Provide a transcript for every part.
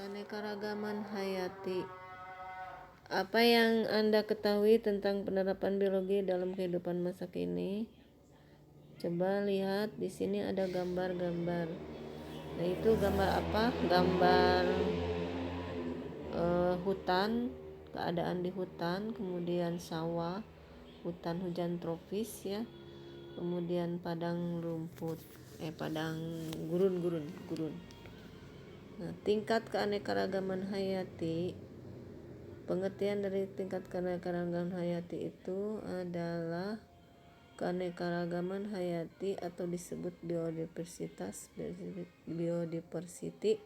keanekaragaman hayati. Apa yang Anda ketahui tentang penerapan biologi dalam kehidupan masa kini? Coba lihat, di sini ada gambar-gambar. Nah, itu gambar apa? Gambar hutan, keadaan di hutan, kemudian sawah, hutan hujan tropis ya, kemudian padang rumput, padang gurun. Nah, tingkat keanekaragaman hayati, pengertian dari tingkat keanekaragaman hayati itu adalah keanekaragaman hayati atau disebut biodiversitas. Biodiversity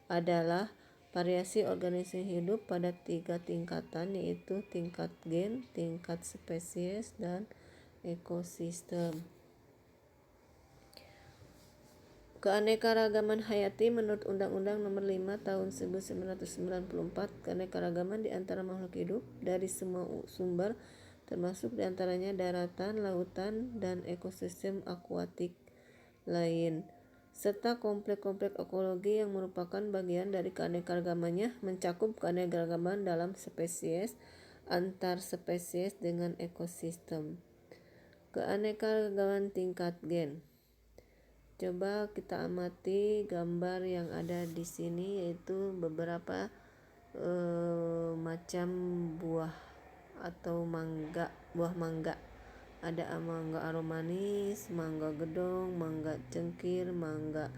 adalah variasi organisme hidup pada 3 tingkatan, yaitu tingkat gen, tingkat spesies, dan ekosistem. Keanekaragaman hayati menurut Undang-Undang Nomor 5 Tahun 1994, keanekaragaman di antara makhluk hidup dari semua sumber, termasuk diantaranya daratan, lautan, dan ekosistem akuatik lain, serta kompleks-kompleks ekologi yang merupakan bagian dari keanekaragamannya, mencakup keanekaragaman dalam spesies, antar spesies, dengan ekosistem. Keanekaragaman tingkat gen. Coba kita amati gambar yang ada di sini, yaitu beberapa macam buah atau buah mangga. Ada mangga aromanis, mangga gedong, mangga cengkir, mangga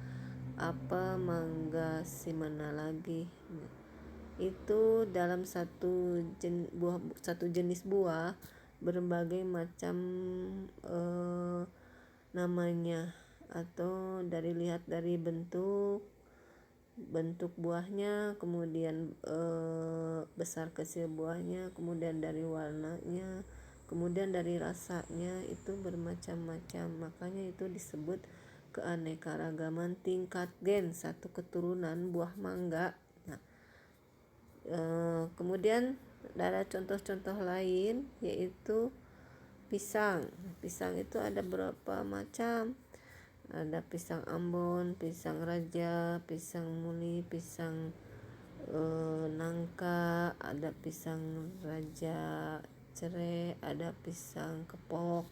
apa, mangga simana lagi. Itu dalam satu jenis buah berbagai macam namanya, atau lihat dari bentuk buahnya, kemudian besar kecil buahnya, kemudian dari warnanya, kemudian dari rasanya, itu bermacam-macam. Makanya itu disebut keanekaragaman tingkat gen, satu keturunan buah mangga. Nah, kemudian ada contoh-contoh lain, yaitu pisang. Pisang itu ada berapa macam? Ada pisang Ambon, pisang Raja, pisang Muli, pisang nangka, ada pisang Raja Cere, ada pisang Kepok,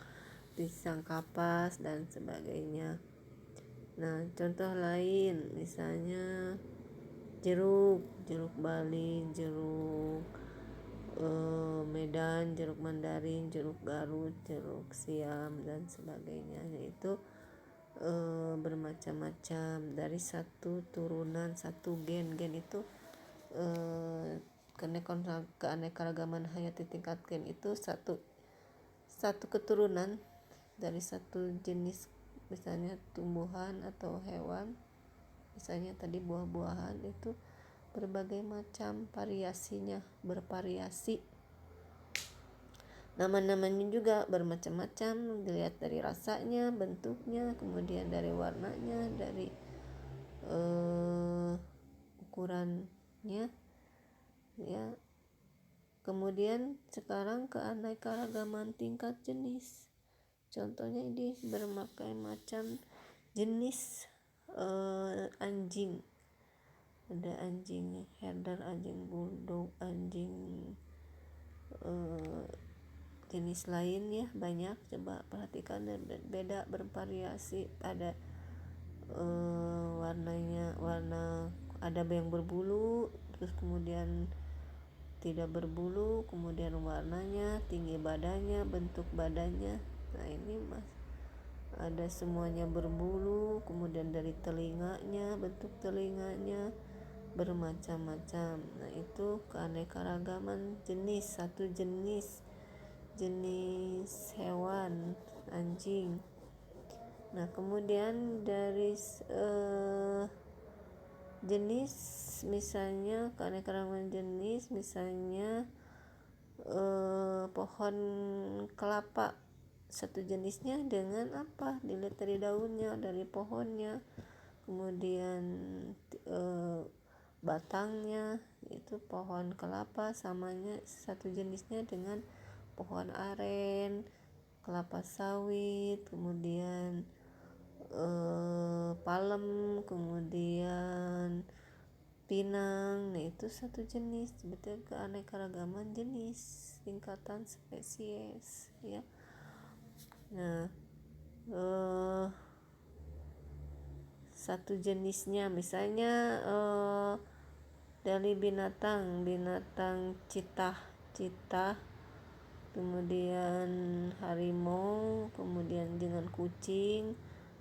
pisang Kapas, dan sebagainya. Nah, contoh lain misalnya jeruk Bali, jeruk Medan, jeruk Mandarin, jeruk Garut, jeruk Siam, dan sebagainya. Yaitu bermacam-macam dari satu turunan, satu gen itu keanekaragaman hayati tingkat gen itu satu keturunan dari satu jenis, misalnya tumbuhan atau hewan, misalnya tadi buah-buahan, itu berbagai macam variasinya, bervariasi. Nama-namanya juga bermacam-macam, dilihat dari rasanya, bentuknya, kemudian dari warnanya, dari ukurannya ya. Kemudian sekarang keanekaragaman tingkat jenis. Contohnya ini berbagai macam jenis anjing. Ada anjing herder, anjing bulldog, anjing jenis lain ya, banyak. Coba perhatikan, beda, bervariasi. Ada warnanya, ada yang berbulu, terus kemudian tidak berbulu, kemudian warnanya, tinggi badannya, bentuk badannya. Nah, ini ada semuanya berbulu, kemudian dari telinganya, bentuk telinganya bermacam-macam. Nah, itu keanekaragaman jenis, satu jenis hewan, anjing. Nah, kemudian dari jenis, misalnya keanekaragaman jenis, misalnya pohon kelapa, satu jenisnya dengan apa? Dilihat dari daunnya, dari pohonnya, kemudian batangnya, itu pohon kelapa, samanya satu jenisnya dengan pohon aren, kelapa sawit, kemudian palem, kemudian pinang. Nah, itu satu jenis, berarti keanekaragaman jenis, tingkatan spesies ya. Nah, satu jenisnya misalnya dari binatang citah, kemudian harimau, kemudian dengan kucing,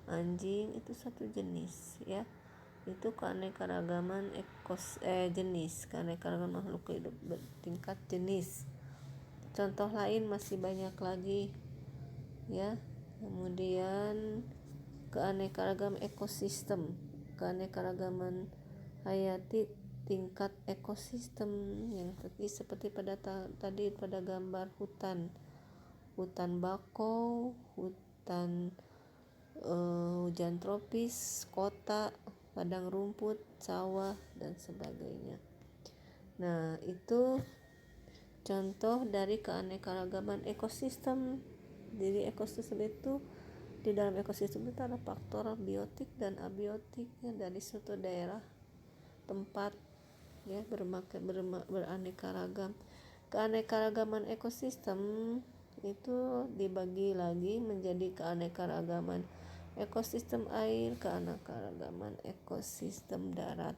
anjing, itu satu jenis ya. Itu keanekaragaman jenis, keanekaragaman makhluk hidup bertingkat jenis. Contoh lain masih banyak lagi ya. Kemudian keanekaragaman ekosistem, keanekaragaman hayati tingkat ekosistem yang seperti pada tadi pada gambar hutan bakau, hutan hujan tropis, kota, padang rumput, sawah, dan sebagainya. Nah, itu contoh dari keanekaragaman ekosistem. Jadi ekosistem itu, di dalam ekosistem itu ada faktor biotik dan abiotik ya, dari suatu daerah tempat ya beraneka ragam. Keanekaragaman ekosistem itu dibagi lagi menjadi keanekaragaman ekosistem air, keanekaragaman ekosistem darat.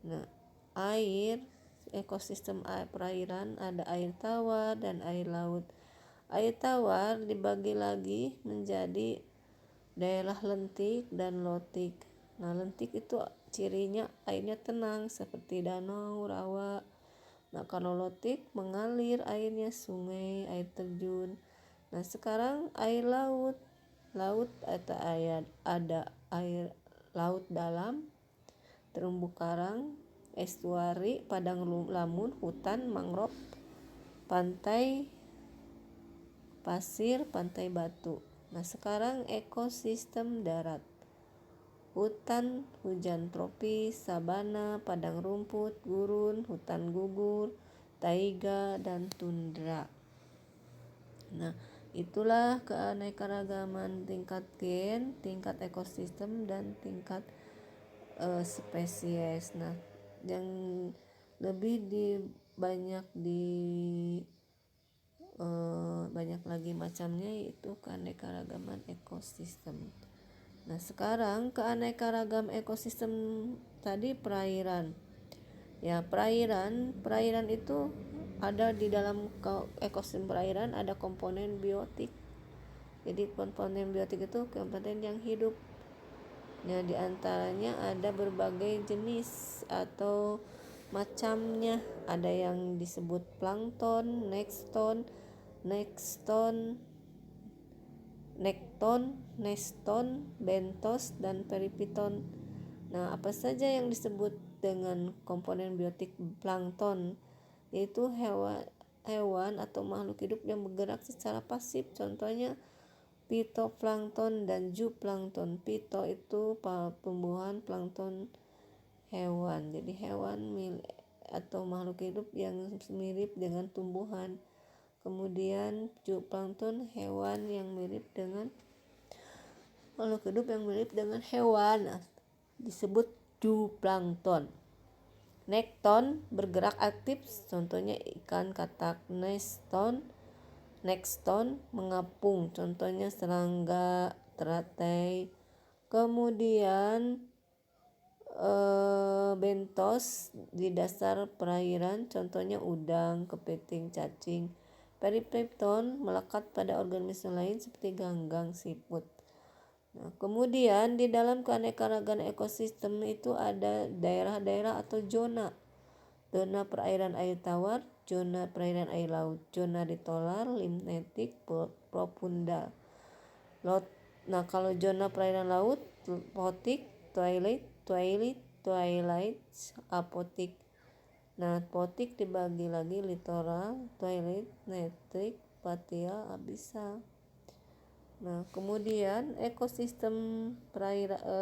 Nah, ekosistem perairan ada air tawar dan air laut. Air tawar dibagi lagi menjadi daerah lentik dan lotik. Nah, lentik itu cirinya airnya tenang seperti danau, rawa. Nah, kalau lotik mengalir airnya sungai, air terjun. Nah, sekarang air laut atau ada air laut dalam, terumbu karang, estuari, padang lamun, hutan mangrove, pantai pasir, pantai batu. Nah, sekarang ekosistem darat, hutan hujan tropis, sabana, padang rumput, gurun, hutan gugur, taiga, dan tundra. Nah, itulah keanekaragaman tingkat gen, tingkat ekosistem, dan tingkat spesies. Nah, yang lebih banyak lagi macamnya yaitu keanekaragaman ekosistem. Nah, sekarang keanekaragam ekosistem tadi perairan. Ya, perairan itu ada di dalam ekosistem perairan ada komponen biotik. Jadi komponen biotik itu komponen yang hidup. Nah, di antaranya ada berbagai jenis atau macamnya. Ada yang disebut plankton, nekton, neston, bentos, dan peripiton. Nah, apa saja yang disebut dengan komponen biotik plankton? Yaitu hewan atau makhluk hidup yang bergerak secara pasif. Contohnya phytoplankton dan zooplankton. Phyto itu tumbuhan, plankton hewan. Jadi hewan atau makhluk hidup yang mirip dengan tumbuhan. Kemudian zooplankton hewan yang mirip dengan makhluk hidup yang mirip dengan hewan. Nah, disebut zooplankton. Nekton bergerak aktif, contohnya ikan katak. Nekton mengapung, contohnya serangga, teratai. Kemudian bentos di dasar perairan, contohnya udang, kepiting, cacing. Periplankton melekat pada organisme lain seperti ganggang, siput. Nah, kemudian di dalam keanekaragaman ekosistem itu ada daerah-daerah atau zona perairan air tawar, zona perairan air laut, zona litoral, limnetik, profunda. Nah, kalau zona perairan laut, potik, twilight, apotik. Nah, potik dibagi lagi litoral, twilight, netrik, patial, abisal. Nah, kemudian ekosistem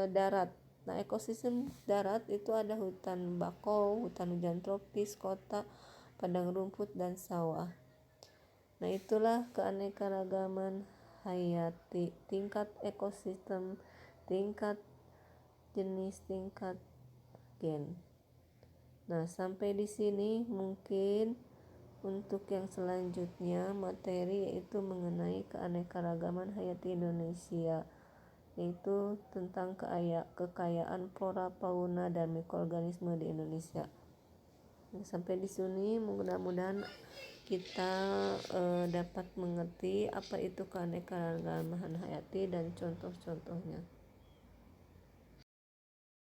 darat. Nah, ekosistem darat itu ada hutan bakau, hutan hujan tropis, kota, padang rumput, dan sawah. Nah, itulah keanekaragaman hayati, tingkat ekosistem, tingkat jenis, tingkat nitrogen. Nah, sampai di sini mungkin untuk yang selanjutnya materi yaitu mengenai keanekaragaman hayati Indonesia, yaitu tentang kekayaan flora, fauna, dan mikroorganisme di Indonesia. Nah, sampai di sini mudah-mudahan kita dapat mengerti apa itu keanekaragaman hayati dan contoh-contohnya.